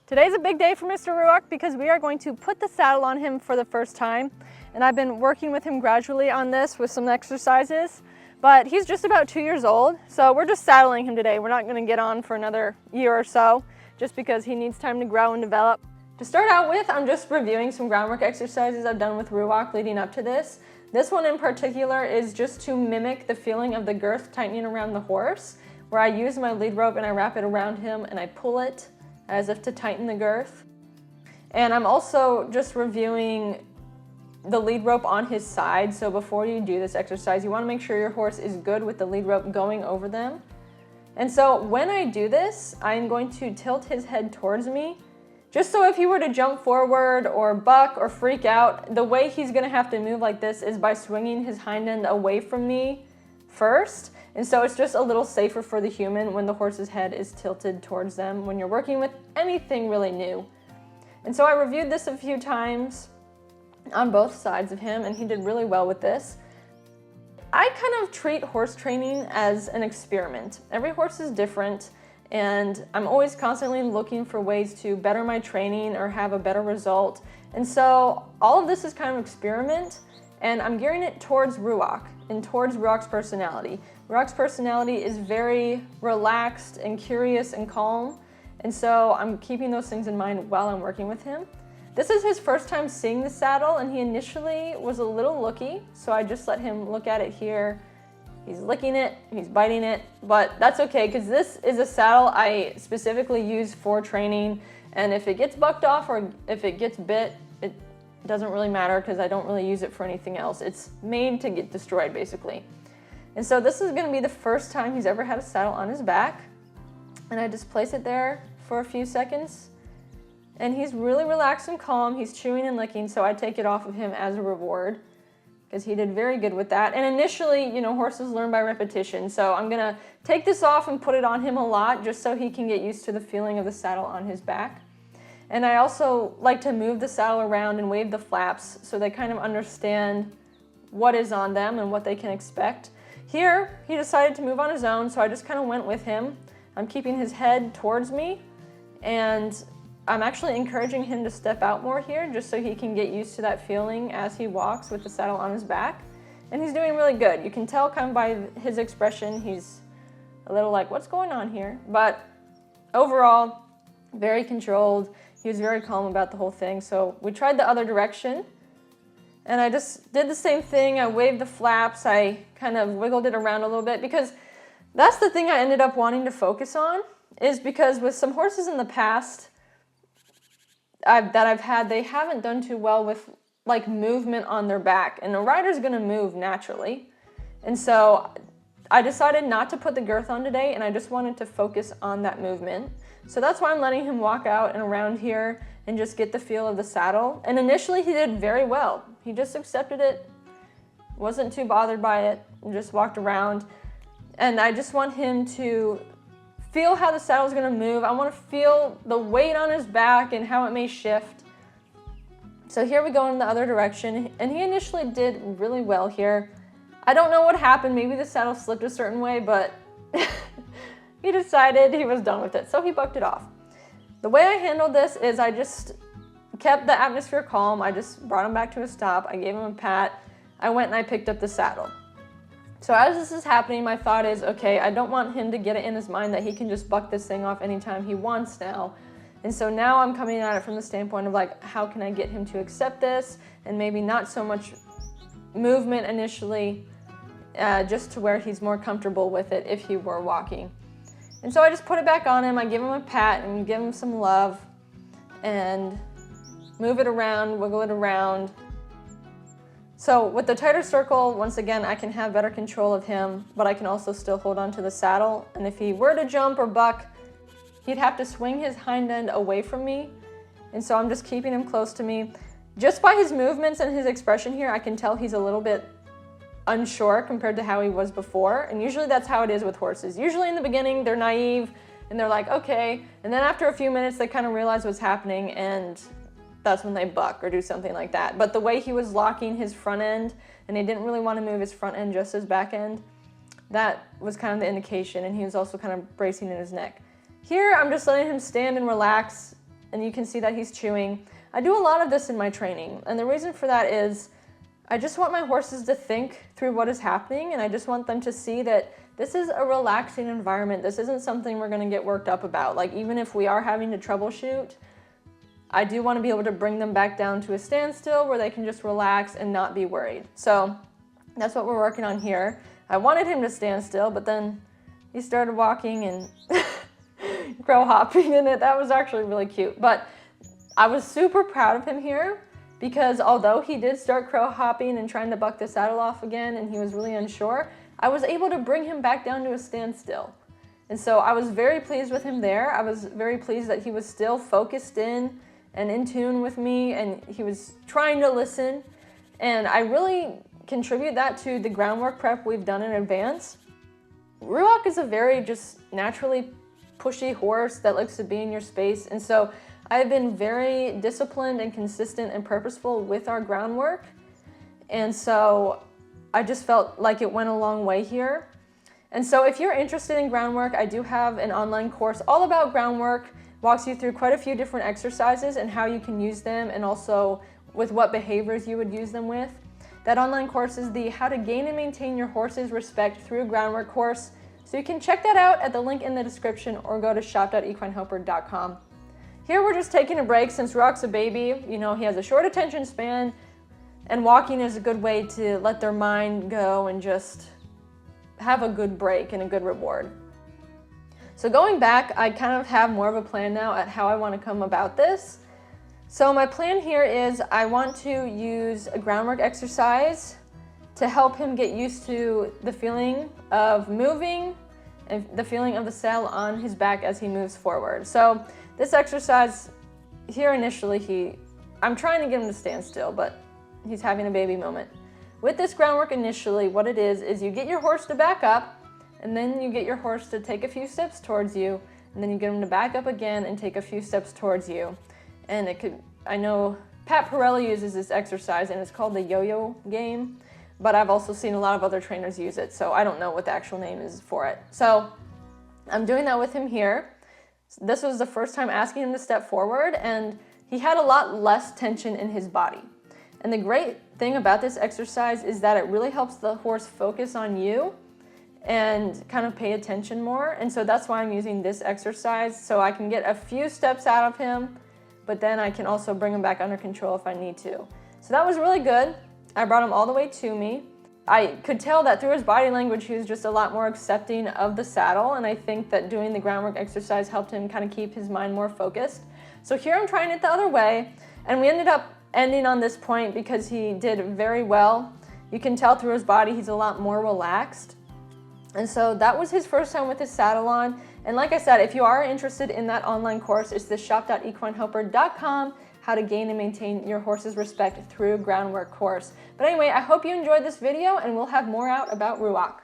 Today's a big day for Mr. Ruach because we are going to put the saddle on him for the first time. And I've been working with him gradually on this with some exercises, but he's just about 2 years old. So we're just saddling him today. We're not gonna get on for another year or so, just because he needs time to grow and develop. To start out with, I'm just reviewing some groundwork exercises I've done with Ruach leading up to this. This one in particular is just to mimic the feeling of the girth tightening around the horse, where I use my lead rope and I wrap it around him and I pull it as if to tighten the girth. And I'm also just reviewing the lead rope on his side. So before you do this exercise, you want to make sure your horse is good with the lead rope going over them. And so when I do this, I'm going to tilt his head towards me, just so if he were to jump forward or buck or freak out, the way he's going to have to move like this is by swinging his hind end away from me first. And so it's just a little safer for the human when the horse's head is tilted towards them when you're working with anything really new. And so I reviewed this a few times on both sides of him, and he did really well with this. I kind of treat horse training as an experiment. Every horse is different, and I'm always constantly looking for ways to better my training or have a better result. And so all of this is kind of experiment, and I'm gearing it towards Ruach and towards Ruach's personality. Ruach's personality is very relaxed and curious and calm, and so I'm keeping those things in mind while I'm working with him. This is his first time seeing the saddle, and he initially was a little looky, so I just let him look at it here. He's licking it, he's biting it, but that's okay because this is a saddle I specifically use for training, and if it gets bucked off or if it gets bit, it doesn't really matter because I don't really use it for anything else. It's made to get destroyed, basically. And so this is going to be the first time he's ever had a saddle on his back, and I just place it there for a few seconds. And he's really relaxed and calm. He's chewing and licking, so I take it off of him as a reward because he did very good with that. And initially, you know, horses learn by repetition, so I'm gonna take this off and put it on him a lot just so he can get used to the feeling of the saddle on his back. And I also like to move the saddle around and wave the flaps so they kind of understand what is on them and what they can expect. Here, he decided to move on his own, so I just kind of went with him. I'm keeping his head towards me, and I'm actually encouraging him to step out more here just so he can get used to that feeling as he walks with the saddle on his back. And he's doing really good. You can tell kind of by his expression, he's a little like, what's going on here? But overall, very controlled. He was very calm about the whole thing. So we tried the other direction, and I just did the same thing. I waved the flaps. I kind of wiggled it around a little bit because that's the thing I ended up wanting to focus on, is because with some horses in the past that I've had, they haven't done too well with like movement on their back, and a rider's gonna move naturally. And so I decided not to put the girth on today, and I just wanted to focus on that movement. So that's why I'm letting him walk out and around here and just get the feel of the saddle. And initially he did very well. He just accepted it, wasn't too bothered by it, and just walked around. And I just want him to feel how the saddle is going to move. I want to feel the weight on his back and how it may shift. So here we go in the other direction, and he initially did really well here. I don't know what happened. Maybe the saddle slipped a certain way, but he decided he was done with it, so he bucked it off. The way I handled this is I just kept the atmosphere calm. I just brought him back to a stop. I gave him a pat. I went and I picked up the saddle. So as this is happening, my thought is, okay, I don't want him to get it in his mind that he can just buck this thing off anytime he wants now. And so now I'm coming at it from the standpoint of like, how can I get him to accept this? And maybe not so much movement initially, just to where he's more comfortable with it if he were walking. And so I just put it back on him. I give him a pat and give him some love and move it around, wiggle it around. So with the tighter circle, once again, I can have better control of him, but I can also still hold on to the saddle. And if he were to jump or buck, he'd have to swing his hind end away from me. And so I'm just keeping him close to me. Just by his movements and his expression here, I can tell he's a little bit unsure compared to how he was before. And usually that's how it is with horses. Usually in the beginning, they're naive and they're like, okay. And then after a few minutes, they kind of realize what's happening, and that's when they buck or do something like that. But the way he was locking his front end, and he didn't really want to move his front end, just his back end, that was kind of the indication. And he was also kind of bracing in his neck. Here, I'm just letting him stand and relax and you can see that he's chewing. I do a lot of this in my training, and the reason for that is I just want my horses to think through what is happening, and I just want them to see that this is a relaxing environment. This isn't something we're gonna get worked up about. Like, even if we are having to troubleshoot, I do want to be able to bring them back down to a standstill where they can just relax and not be worried. So that's what we're working on here. I wanted him to stand still, but then he started walking and crow hopping in it. That was actually really cute. But I was super proud of him here because although he did start crow hopping and trying to buck the saddle off again and he was really unsure, I was able to bring him back down to a standstill. And so I was very pleased with him there. I was very pleased that he was still focused in and in tune with me, and he was trying to listen. And I really contribute that to the groundwork prep we've done in advance. Ruach is a very just naturally pushy horse that likes to be in your space, and so I've been very disciplined and consistent and purposeful with our groundwork, and so I just felt like it went a long way here. And so if you're interested in groundwork, I do have an online course all about groundwork, walks you through quite a few different exercises and how you can use them, and also with what behaviors you would use them with. That online course is the How to Gain and Maintain Your Horse's Respect Through Groundwork course. So you can check that out at the link in the description or go to shop.equinehelper.com. Here we're just taking a break since Ruach's a baby. You know, he has a short attention span, and walking is a good way to let their mind go and just have a good break and a good reward. So going back, I kind of have more of a plan now at how I want to come about this. So my plan here is I want to use a groundwork exercise to help him get used to the feeling of moving and the feeling of the saddle on his back as he moves forward. So this exercise here initially, I'm trying to get him to stand still, but he's having a baby moment. With this groundwork initially, what it is you get your horse to back up, and then you get your horse to take a few steps towards you, and then you get him to back up again and take a few steps towards you. And it could, I know Pat Pirelli uses this exercise and it's called the yo-yo game, but I've also seen a lot of other trainers use it, so I don't know what the actual name is for it. So I'm doing that with him here. This was the first time asking him to step forward, and he had a lot less tension in his body. And the great thing about this exercise is that it really helps the horse focus on you and kind of pay attention more. And so that's why I'm using this exercise, so I can get a few steps out of him, but then I can also bring him back under control if I need to. So that was really good. I brought him all the way to me. I could tell that through his body language, he was just a lot more accepting of the saddle, and I think that doing the groundwork exercise helped him kind of keep his mind more focused. So here I'm trying it the other way, and we ended up ending on this point because he did very well. You can tell through his body he's a lot more relaxed. And so that was his first time with his saddle on. And like I said, if you are interested in that online course, it's the shop.equinehelper.com, How to Gain and Maintain Your Horse's Respect Through Groundwork course. But anyway, I hope you enjoyed this video, and we'll have more out about Ruach.